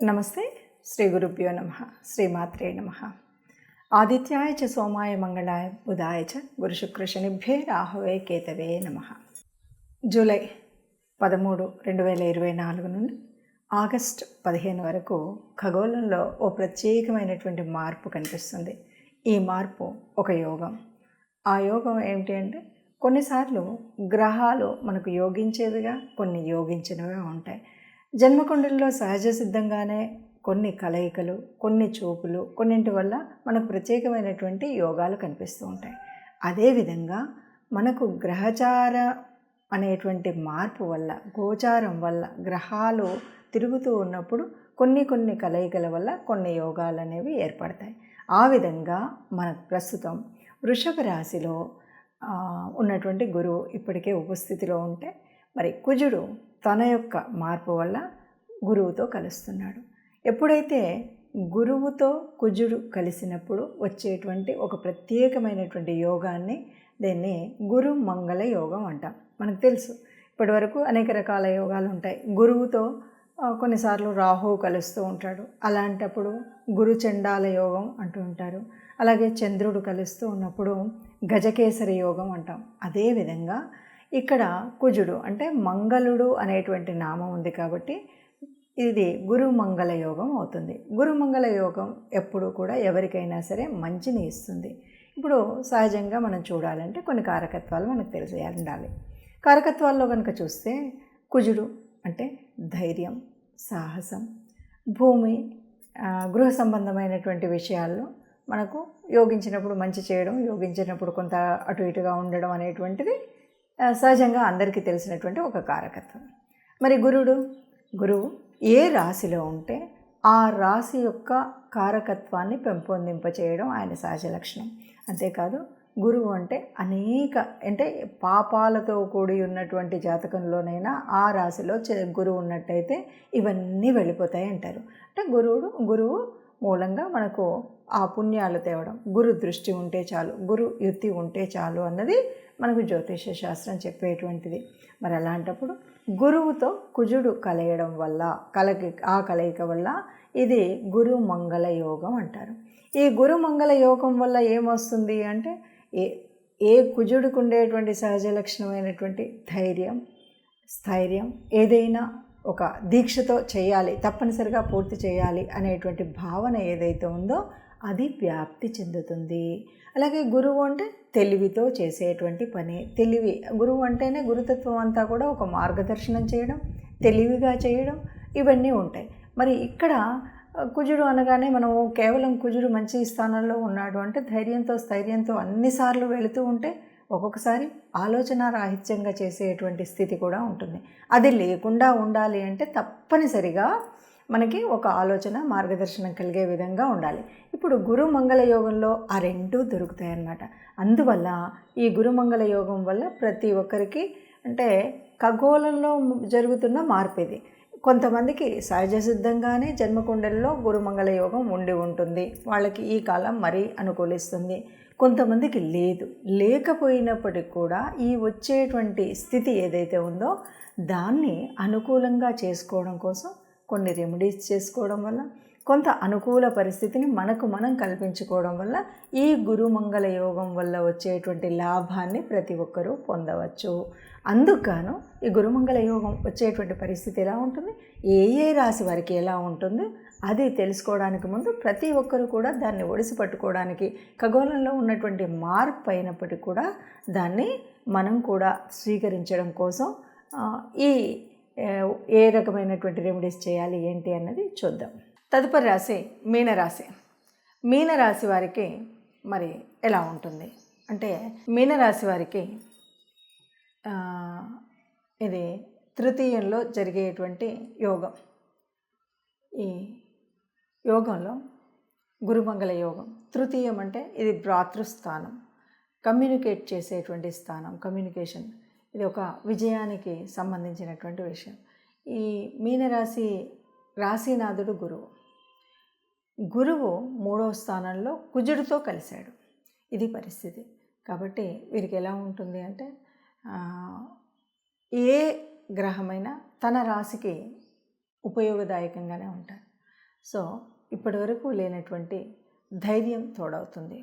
నమస్తే. శ్రీ గురుభ్యో నమః. శ్రీమాత్రే నమః. ఆదిత్యాయ చ సోమాయ మంగళాయ బుధాయ చ గురుశుక్రశనిభ్యే రాహవే కేతవే నమః. జూలై 13, 2024 నుండి ఆగస్ట్ 15 వరకు ఖగోళంలో ఓ ప్రత్యేకమైనటువంటి మార్పు కనిపిస్తుంది. ఈ మార్పు ఒక యోగం. ఆ యోగం ఏమిటి అంటే, కొన్నిసార్లు గ్రహాలు మనకు యోగించేవిగా, కొన్ని యోగించినవిగా ఉంటాయి. జన్మకుండలిలో సహజ సిద్ధంగానే కొన్ని కలయికలు, కొన్ని చూపులు, కొన్నింటి వల్ల మనకు ప్రత్యేకమైనటువంటి యోగాలు కనిపిస్తూ ఉంటాయి. అదేవిధంగా మనకు గ్రహచార అనేటువంటి మార్పు వల్ల, గోచారం వల్ల, గ్రహాలు తిరుగుతూ ఉన్నప్పుడు కొన్ని కలయికల వల్ల కొన్ని యోగాలు అనేవి ఏర్పడతాయి. ఆ విధంగా మనకు ప్రస్తుతం వృషభ రాశిలో ఉన్నటువంటి గురువు ఇప్పటికే ఉపస్థితిలో ఉంటే, మరి కుజుడు తన యొక్క మార్పు వల్ల గురువుతో కలుస్తున్నాడు. ఎప్పుడైతే గురువుతో కుజుడు కలిసినప్పుడు వచ్చేటువంటి ఒక ప్రత్యేకమైనటువంటి యోగాన్ని, దీన్ని గురు మంగళ యోగం అంటాం. మనకు తెలుసు, ఇప్పటి వరకు అనేక రకాల యోగాలు ఉంటాయి. గురువుతో కొన్నిసార్లు రాహువు కలుస్తూ ఉంటాడు. అలాంటప్పుడు గురు చండాల యోగం అంటూ ఉంటారు. అలాగే చంద్రుడు కలుస్తూ ఉన్నప్పుడు గజకేసరి యోగం అంటాం. అదేవిధంగా ఇక్కడ కుజుడు అంటే మంగళుడు అనేటువంటి నామం ఉంది కాబట్టి ఇది గురుమంగళ యోగం అవుతుంది. గురుమంగళ యోగం ఎప్పుడు కూడా ఎవరికైనా సరే మంచిని ఇస్తుంది. ఇప్పుడు సహజంగా మనం చూడాలంటే కొన్ని కారకత్వాలు మనకు తెలిసి ఉండాలి. కారకత్వాల్లో కనుక చూస్తే కుజుడు అంటే ధైర్యం, సాహసం, భూమి, గృహ సంబంధమైనటువంటి విషయాల్లో మనకు యోగించినప్పుడు మంచి చేయడం, యోగించినప్పుడు కొంత అటు ఇటుగా ఉండడం అనేటువంటిది సహజంగా అందరికీ తెలిసినటువంటి ఒక కారకత్వం. మరి గురువు ఏ రాశిలో ఉంటే ఆ రాశి యొక్క కారకత్వాన్ని పెంపొందింపచేయడం ఆయన సహజ లక్షణం. అంతేకాదు, గురువు అంటే అంటే పాపాలతో కూడి ఉన్నటువంటి జాతకంలోనైనా ఆ రాశిలో గురువు ఉన్నట్టయితే ఇవన్నీ వెళ్ళిపోతాయి అంటారు. అంటే గురువు మూలంగా మనకు ఆ పుణ్యాలు తేవడం, గురు దృష్టి ఉంటే చాలు, గురు యుతి ఉంటే చాలు అన్నది మనకు జ్యోతిష శాస్త్రం చెప్పేటువంటిది. మరి అలాంటప్పుడు గురువుతో కుజుడు కలయడం వల్ల, ఆ కలయిక వల్ల ఇది గురు మంగళ యోగం అంటారు. ఈ గురు మంగళ యోగం వల్ల ఏమొస్తుంది అంటే, ఏ కుజుడికి ఉండేటువంటి సహజ లక్షణమైనటువంటి ధైర్యం, స్థైర్యం, ఏదైనా ఒక దీక్షతో చేయాలి, తప్పనిసరిగా పూర్తి చేయాలి అనేటువంటి భావన ఏదైతే ఉందో అది వ్యాప్తి చెందుతుంది. అలాగే గురువు అంటే తెలివితో చేసేటువంటి పని. గురువు అంటేనే గురుతత్వం అంతా కూడా ఒక మార్గదర్శనం చేయడం, తెలివిగా చేయడం, ఇవన్నీ ఉంటాయి. మరి ఇక్కడ కుజుడు అనగానే మనము కేవలం కుజుడు మంచి స్థానంలో ఉన్నాడు అంటే ధైర్యంతో, స్థైర్యంతో అన్నిసార్లు వెళుతూ ఉంటే ఒక్కొక్కసారి ఆలోచన రాహిత్యంగా చేసేటువంటి స్థితి కూడా ఉంటుంది. అది లేకుండా ఉండాలి అంటే తప్పనిసరిగా మనకి ఒక ఆలోచన, మార్గదర్శనం కలిగే విధంగా ఉండాలి. ఇప్పుడు గురుమంగళ యోగంలో ఆ రెండూ దొరుకుతాయన్నమాట. అందువల్ల ఈ గురుమంగళ యోగం వల్ల ప్రతి ఒక్కరికి అంటే ఖగోళంలో జరుగుతున్న మార్పు ఇది. కొంతమందికి సహజ సిద్ధంగానే జన్మకుండలిలో గురుమంగళ యోగం ఉంటుంది, వాళ్ళకి ఈ కాలం మరీ అనుకూలిస్తుంది. కొంతమందికి లేకపోయినప్పటికీ కూడా ఈ వచ్చేటువంటి స్థితి ఏదైతే ఉందో దాన్ని అనుకూలంగా చేసుకోవడం కోసం కొన్ని రెమెడీస్ చేసుకోవడం వల్ల, కొంత అనుకూల పరిస్థితిని మనం కల్పించుకోవడం వల్ల ఈ గురుమంగళ యోగం వల్ల వచ్చేటువంటి లాభాన్ని ప్రతి ఒక్కరూ పొందవచ్చు. అందుకు ఈ గురుమంగళ యోగం వచ్చేటువంటి పరిస్థితి ఎలా ఉంటుంది, ఏ రాశి వారికి ఎలా ఉంటుంది అది తెలుసుకోవడానికి ముందు ప్రతి ఒక్కరూ కూడా దాన్ని ఒడిసి పట్టుకోవడానికి, ఖగోళంలో ఉన్నటువంటి మార్పు అయినప్పటికీ కూడా దాన్ని మనం కూడా స్వీకరించడం కోసం ఏ రకమైనటువంటి రెమెడీస్ చేయాలి ఏంటి అన్నది చూద్దాం. తదుపరి రాశి మీనరాశి. మీనరాశి వారికి మరి ఎలా ఉంటుంది అంటే, మీనరాశి వారికి ఇది తృతీయంలో జరిగేటువంటి యోగం. ఈ యోగంలో గురుమంగళ యోగం, తృతీయం అంటే ఇది భ్రాతృస్థానం, కమ్యూనికేట్ చేసేటువంటి స్థానం, కమ్యూనికేషన్. ఇది ఒక విజయానికి సంబంధించినటువంటి విషయం. ఈ మీనరాశి రాశినాథుడు గురువు 3వ స్థానంలో కుజుడితో కలిశాడు. ఇది పరిస్థితి. కాబట్టి వీరికి ఎలా ఉంటుంది అంటే, ఏ గ్రహమైనా తన రాశికి ఉపయోగదాయకంగానే ఉంటారు. సో ఇప్పటి వరకు లేనటువంటి ధైర్యం తోడవుతుంది,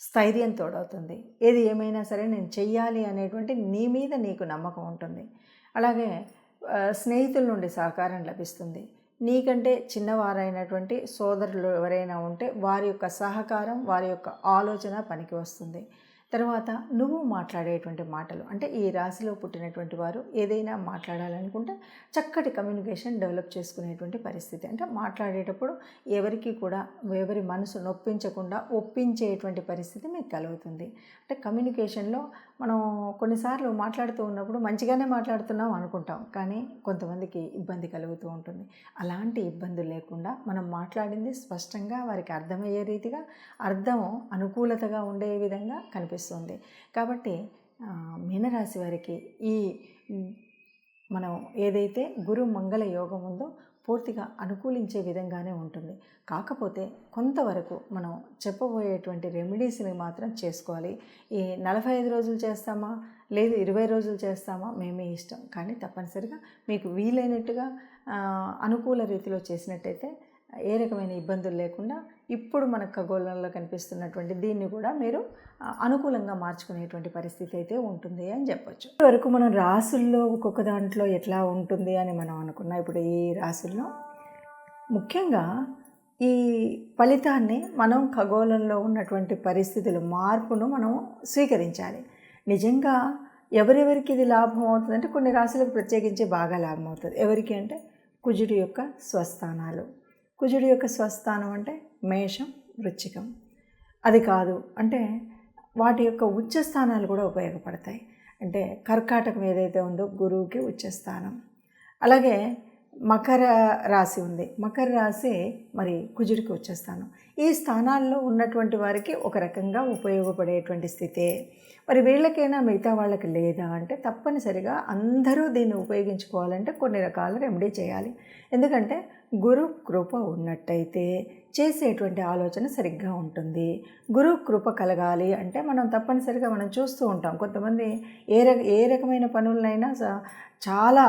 స్థైర్యం తోడవుతుంది. ఏది ఏమైనా సరే నేను చెయ్యాలి అనేటువంటి నీ మీద నీకు నమ్మకం ఉంటుంది. అలాగే స్నేహితుల నుండి సహకారం లభిస్తుంది. నీకంటే చిన్నవారైనటువంటి సోదరులు ఎవరైనా ఉంటే వారి యొక్క సహకారం, వారి యొక్క ఆలోచన పనికి వస్తుంది. తర్వాత నువ్వు మాట్లాడేటువంటి మాటలు, అంటే ఈ రాశిలో పుట్టినటువంటి వారు ఏదైనా మాట్లాడాలనుకుంటే చక్కటి కమ్యూనికేషన్ డెవలప్ చేసుకునేటువంటి పరిస్థితి. అంటే మాట్లాడేటప్పుడు ఎవరికి కూడా ఎవరి మనసు నొప్పించకుండా ఒప్పించేటువంటి పరిస్థితి మీకు కలుగుతుంది. అంటే కమ్యూనికేషన్లో మనం కొన్నిసార్లు మాట్లాడుతూ ఉన్నప్పుడు మంచిగానే మాట్లాడుతున్నాం అనుకుంటాం, కానీ కొంతమందికి ఇబ్బంది కలుగుతూ ఉంటుంది. అలాంటి ఇబ్బందులు లేకుండా మనం మాట్లాడింది స్పష్టంగా వారికి అర్థమయ్యే రీతిగా, అర్థం అనుకూలతగా ఉండే విధంగా కనిపిస్తుంది. కాబట్టి మీనరాశి వారికి ఈ మనం ఏదైతే గురు మంగళ యోగం ఉందో పూర్తిగా అనుకూలించే విధంగానే ఉంటుంది. కాకపోతే కొంతవరకు మనం చెప్పబోయేటువంటి రెమెడీస్ని మాత్రం చేసుకోవాలి. ఈ 45 రోజులు చేస్తామా, లేదు 20 రోజులు చేస్తామా మేమే ఇష్టం, కానీ తప్పనిసరిగా మీకు వీలైనట్టుగా అనుకూల రీతిలో చేసినట్టయితే ఏ రకమైన ఇబ్బందులు లేకుండా ఇప్పుడు మన ఖగోళంలో కనిపిస్తున్నటువంటి దీన్ని కూడా మీరు అనుకూలంగా మార్చుకునేటువంటి పరిస్థితి అయితే ఉంటుంది అని చెప్పొచ్చు. ఇప్పటివరకు మనం రాసుల్లో ఒక్కొక్క దాంట్లో ఎట్లా ఉంటుంది అని మనం అనుకున్నాం. ఇప్పుడు ఈ రాసుల్లో ముఖ్యంగా ఈ ఫలితాన్ని మనం ఖగోళంలో ఉన్నటువంటి పరిస్థితుల మార్పును మనం స్వీకరించాలి. నిజంగా ఎవరెవరికి ఇది లాభం అవుతుందంటే కొన్ని రాశులకు ప్రత్యేకించి బాగా లాభం అవుతుంది. ఎవరికి అంటే కుజుడి యొక్క స్వస్థానాలు. కుజుడి యొక్క స్వస్థానం అంటే మేషం, వృశ్చికం. అది కాదు అంటే వాటి యొక్క ఉచ్చస్థానాలు కూడా ఉపయోగపడతాయి. అంటే కర్కాటకం ఏదైతే ఉందో గురువుకి ఉచ్చస్థానం. అలాగే మకర రాశి ఉంది, మకర రాశి మరి కుజుడికి ఉచ్చస్థానం. ఈ స్థానాల్లో ఉన్నటువంటి వారికి ఒక రకంగా ఉపయోగపడేటువంటి స్థితే. మరి వీళ్ళకైనా మిగతా వాళ్ళకి లేదా అంటే తప్పనిసరిగా అందరూ దీన్ని ఉపయోగించుకోవాలంటే కొన్ని రకాల రెమెడీ చేయాలి. ఎందుకంటే గురు కృప ఉన్నట్టయితే చేసేటువంటి ఆలోచన సరిగ్గా ఉంటుంది. గురు కృప కలగాలి అంటే మనం తప్పనిసరిగా మనం చూస్తూ ఉంటాం, కొంతమంది ఏ రకమైన పనులనైనా చాలా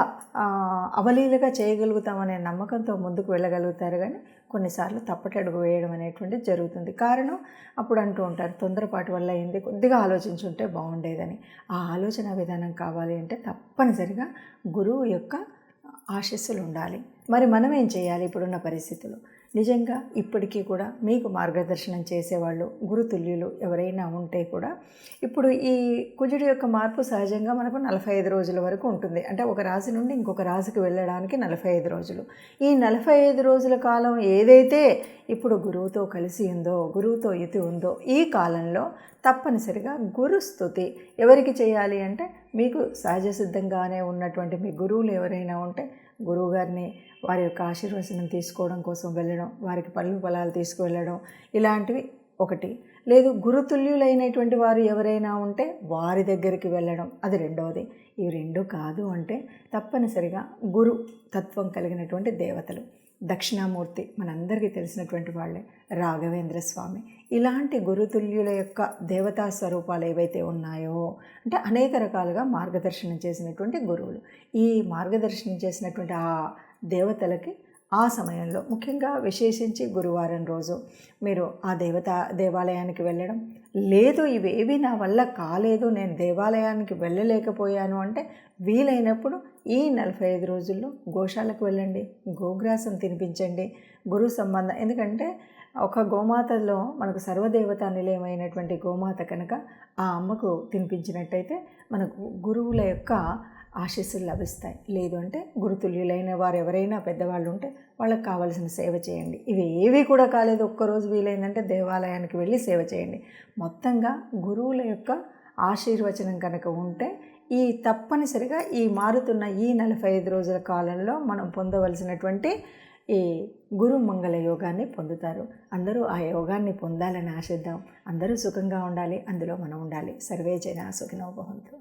అవలీలగా చేయగలుగుతామనే నమ్మకంతో ముందుకు వెళ్ళగలుగుతారు, కానీ కొన్నిసార్లు తప్పటడుగు వేయడం అనేటువంటిది జరుగుతుంది. కారణం అప్పుడు అంటూ ఉంటారు, తొందరపాటు వల్ల అయింది, కొద్దిగా ఆలోచించుంటే బాగుండేదని. ఆ ఆలోచన విధానం కావాలి అంటే తప్పనిసరిగా గురువు యొక్క ఆశీస్సులు ఉండాలి. మరి మనం ఏం చేయాలి ఇప్పుడున్న పరిస్థితులు? నిజంగా ఇప్పటికీ కూడా మీకు మార్గదర్శనం చేసేవాళ్ళు గురుతుల్యులు ఎవరైనా ఉంటే కూడా ఇప్పుడు ఈ కుజుడి యొక్క మార్పు సహజంగా మనకు 45 రోజుల వరకు ఉంటుంది. అంటే ఒక రాశి నుండి ఇంకొక రాశికి వెళ్ళడానికి 45 రోజులు. ఈ 45 రోజుల కాలం ఏదైతే ఇప్పుడు గురువుతో కలిసి ఉందో, గురువుతో యుతి ఉందో, ఈ కాలంలో తప్పనిసరిగా గురుస్తుతి ఎవరికి చేయాలి అంటే మీకు సహజ సిద్ధంగానే ఉన్నటువంటి మీ గురువులు ఎవరైనా ఉంటే గురువుగారిని వారి యొక్క ఆశీర్వచనం తీసుకోవడం కోసం వెళ్ళడం, వారికి పళ్ళు ఫలాలు తీసుకువెళ్ళడం ఇలాంటివి ఒకటి. లేదు గురుతుల్యులైనటువంటి వారు ఎవరైనా ఉంటే వారి దగ్గరికి వెళ్ళడం, అది రెండవది. ఇవి రెండు కాదు అంటే తప్పనిసరిగా గురు తత్వం కలిగినటువంటి దేవతలు, దక్షిణామూర్తి మనందరికీ తెలిసినటువంటి వాళ్ళే, రాఘవేంద్ర స్వామి, ఇలాంటి గురుతుల్యుల యొక్క దేవతా స్వరూపాలు ఏవైతే ఉన్నాయో అంటే అనేక రకాలుగా మార్గదర్శనం చేసినటువంటి గురువులు, ఈ మార్గదర్శనం చేసినటువంటి ఆ దేవతలకి ఆ సమయంలో ముఖ్యంగా విశేషించి గురువారం రోజు మీరు ఆ దేవాలయానికి వెళ్ళడం, లేదు ఇవేవి నా వల్ల కాలేదు, నేను దేవాలయానికి వెళ్ళలేకపోయాను అంటే వీలైనప్పుడు ఈ 45 రోజుల్లో గోశాలకు వెళ్ళండి, గోగ్రాసం తినిపించండి, గురు సంబంధం. ఎందుకంటే ఒక గోమాతలో మనకు సర్వదేవతా నిలయమైనటువంటి గోమాత కనుక ఆ అమ్మకు తినిపించినట్టయితే మనకు గురువుల యొక్క ఆశీస్సులు లభిస్తాయి. లేదు అంటే గురుతుల్యులైన వారు ఎవరైనా పెద్దవాళ్ళు ఉంటే వాళ్ళకి కావాల్సిన సేవ చేయండి. ఇవి ఏవి కూడా కాలేదు, ఒక్కరోజు వీలైందంటే దేవాలయానికి వెళ్ళి సేవ చేయండి. మొత్తంగా గురువుల యొక్క ఆశీర్వచనం కనుక ఉంటే ఈ తప్పనిసరిగా ఈ మారుతున్న ఈ 45 రోజుల కాలంలో మనం పొందవలసినటువంటి ఈ గురు మంగళ యోగాన్ని పొందుతారు. అందరూ ఆ యోగాన్ని పొందాలని ఆశిద్దాం. అందరూ సుఖంగా ఉండాలి, అందులో మనం ఉండాలి. సర్వే జనా సుఖినో భవంతు.